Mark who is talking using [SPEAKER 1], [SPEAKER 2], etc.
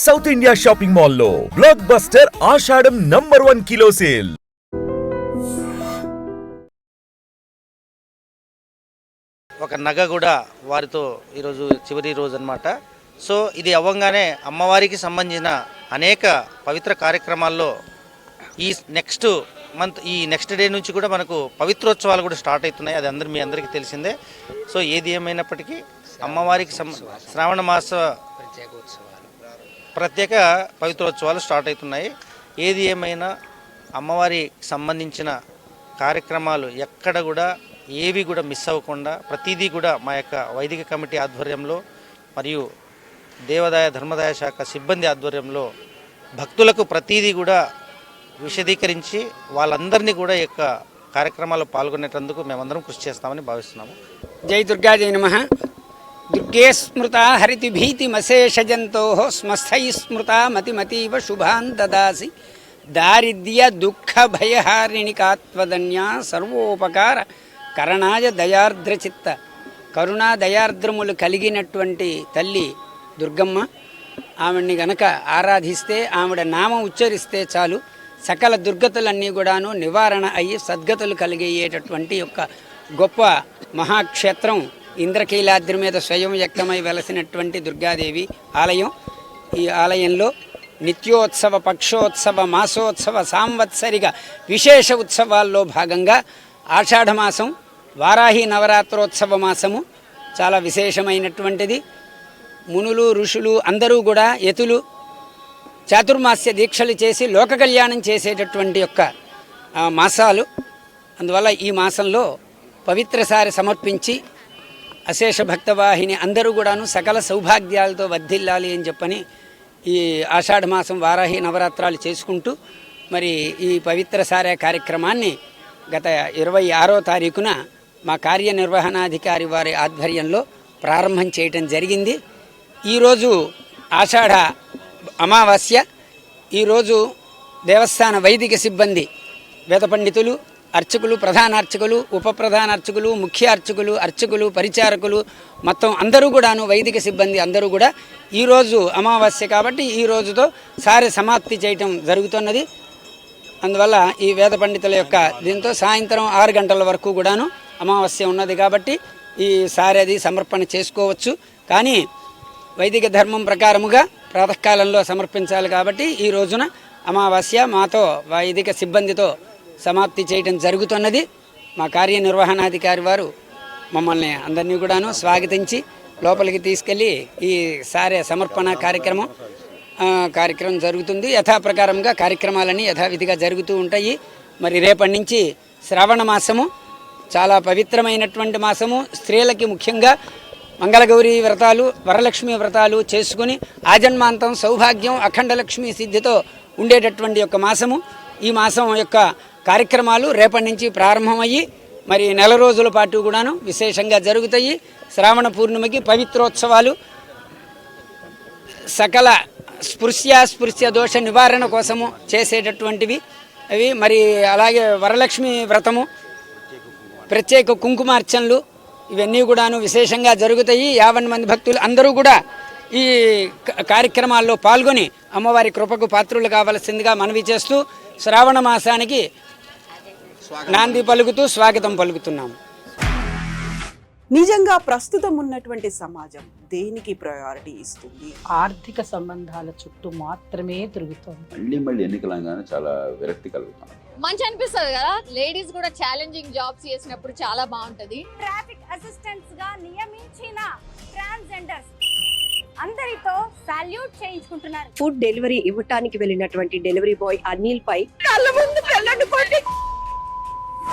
[SPEAKER 1] South India shopping mall లో block buster ఆషాఢం #1 kilo sale.
[SPEAKER 2] ఒక నగ కూడా వారితో ఈరోజు చివరి రోజు అన్నమాట. సో ఇది అవ్వంగానే అమ్మవారికి సంబంధించిన అనేక పవిత్ర కార్యక్రమాల్లో ఈ నెక్స్ట్ మంత్ ఈ నెక్స్ట్ డే నుంచి కూడా మనకు పవిత్రోత్సవాలు కూడా స్టార్ట్ అవుతున్నాయి. అది మీ అందరికీ తెలిసిందే. సో ఏది ఏమైనప్పటికీ అమ్మవారికి శ్రావణ మాస ప్రత్యేక పవిత్రోత్సవాలు స్టార్ట్ అవుతున్నాయి. ఏది ఏమైనా అమ్మవారికి సంబంధించిన కార్యక్రమాలు ఎక్కడ కూడా ఏవి కూడా మిస్ అవ్వకుండా ప్రతిదీ కూడా మా యొక్క వైదిక కమిటీ ఆధ్వర్యంలో మరియు దేవాదాయ ధర్మదాయ శాఖ సిబ్బంది ఆధ్వర్యంలో భక్తులకు ప్రతిదీ కూడా విశదీకరించి వాళ్ళందరినీ కూడా ఈ యొక్క కార్యక్రమాల్లో పాల్గొనేటందుకు మేమందరం కృషి చేస్తామని భావిస్తున్నాము.
[SPEAKER 3] జై దుర్గా జై నమః. దుర్గే స్మృత హరితి భీతిమశేషజంతో స్మస్థై స్మృత మతిమతీవ శుభాన్ దదాసి దారిద్ర్య దుఃఖ భయహారిణికాత్వదన్యా సర్వోపకార కరణాయ దయార్ద్రచిత్త కరుణా దయార్ద్రములు కలిగినటువంటి తల్లి దుర్గమ్మ. ఆవిడ్ని గనక ఆరాధిస్తే ఆవిడ నామం ఉచ్చరిస్తే చాలు సకల దుర్గతులన్నీ కూడాను నివారణ అయ్యి సద్గతులు కలిగేటటువంటి యొక్క గొప్ప మహాక్షేత్రం ఇంద్రకీలాద్రి మీద స్వయం వ్యక్తమై వెలసినటువంటి దుర్గాదేవి ఆలయం. ఈ ఆలయంలో నిత్యోత్సవ పక్షోత్సవ మాసోత్సవ సాంవత్సరిక విశేష ఉత్సవాల్లో భాగంగా ఆషాఢమాసం వారాహి నవరాత్రోత్సవ మాసము చాలా విశేషమైనటువంటిది. మునులు ఋషులు అందరూ కూడా యతులు చాతుర్మాస్య దీక్షలు చేసి లోక కళ్యాణం చేసేటటువంటి యొక్క మాసాలు. అందువల్ల ఈ మాసంలో పవిత్రసారి సమర్పించి అశేష భక్తవాహిని అందరూ కూడాను సకల సౌభాగ్యాలతో వర్ధిల్లాలి అని చెప్పని ఈ ఆషాఢ మాసం వారాహి నవరాత్రాలు చేసుకుంటూ మరి ఈ పవిత్రసార కార్యక్రమాన్ని గత 26వ తారీఖున మా కార్యనిర్వహణాధికారి వారి ఆధ్వర్యంలో ప్రారంభం చేయటం జరిగింది. ఈరోజు ఆషాఢ అమావాస్య. ఈరోజు దేవస్థాన వైదిక సిబ్బంది వేద పండితులు అర్చకులు ప్రధాన అర్చకులు ఉప ప్రధాన అర్చకులు ముఖ్య అర్చకులు అర్చకులు పరిచారకులు మొత్తం అందరూ కూడాను వైదిక సిబ్బంది అందరూ కూడా ఈరోజు అమావాస్య కాబట్టి ఈ రోజుతో సారె సమాప్తి చేయటం జరుగుతున్నది. అందువల్ల ఈ వేద పండితుల యొక్క దీంతో సాయంత్రం 6 గంటల వరకు కూడాను అమావాస్య ఉన్నది కాబట్టి ఈ సారెది సమర్పణ చేసుకోవచ్చు. కానీ వైదిక ధర్మం ప్రకారముగా ప్రాతకాలంలో సమర్పించాలి కాబట్టి ఈ రోజున అమావాస్య మాతో వైదిక సిబ్బందితో సమాప్తి చేయడం జరుగుతున్నది. మా కార్యనిర్వహణాధికారి వారు మమ్మల్ని అందరినీ కూడాను స్వాగతించి లోపలికి తీసుకెళ్ళి ఈ సారే సమర్పణ కార్యక్రమం జరుగుతుంది. యథాప్రకారంగా కార్యక్రమాలన్నీ యథావిధిగా జరుగుతూ ఉంటాయి. మరి రేపటి నుంచి శ్రావణ మాసము చాలా పవిత్రమైనటువంటి మాసము. స్త్రీలకి ముఖ్యంగా మంగళగౌరి వ్రతాలు వరలక్ష్మి వ్రతాలు చేసుకుని ఆజన్మాంతం సౌభాగ్యం అఖండలక్ష్మి సిద్ధితో ఉండేటటువంటి యొక్క మాసము. ఈ మాసం యొక్క కార్యక్రమాలు రేపటి నుంచి ప్రారంభమయ్యి మరి నెల రోజుల పాటు కూడాను విశేషంగా జరుగుతాయి. శ్రావణ పూర్ణిమకి పవిత్రోత్సవాలు సకల స్పృశ్య దోష నివారణ కోసము చేసేటటువంటివి అవి. మరి అలాగే వరలక్ష్మి వ్రతము ప్రత్యేక కుంకుమార్చనలు ఇవన్నీ కూడాను విశేషంగా జరుగుతాయి. 50 మంది భక్తులు అందరూ కూడా ఈ కార్యక్రమాల్లో పాల్గొని అమ్మవారి కృపకు పాత్రులు కావలసిందిగా మనవి చేస్తూ శ్రావణ మాసానికి నాంది పలుకుతూ స్వాగతం పలుకుతున్నాము.
[SPEAKER 4] నిజంగా ప్రస్తుతం ఉన్నటువంటి సమాజం దేనికి ప్రయారిటీ ఇస్తుంది?
[SPEAKER 5] ఆర్థిక సంబంధాల చుట్టూ మాత్రమే తిరుగుతుంది.
[SPEAKER 6] మళ్ళీ ఎన్నికలంగానే చాలా విరక్తి కలుగుతాం.
[SPEAKER 7] మంచి అనిపిస్తుంది కదా, లేడీస్ కూడా ఛాలెంజింగ్ జాబ్స్ చేసినప్పుడు చాలా బాగుంటది.
[SPEAKER 8] ట్రాఫిక్ అసిస్టెంట్స్ గా నియమించిన ట్రాన్స్జెండర్స్ అందరితో సాల్యూట్ చేయించుకుంటున్నారు.
[SPEAKER 9] ఫుడ్ డెలివరీ ఇవ్వటానికి వెళ్ళినటువంటి డెలివరీ బాయ్ అనిల్ పై
[SPEAKER 8] కళ్ళ ముందు పెళ్ళండి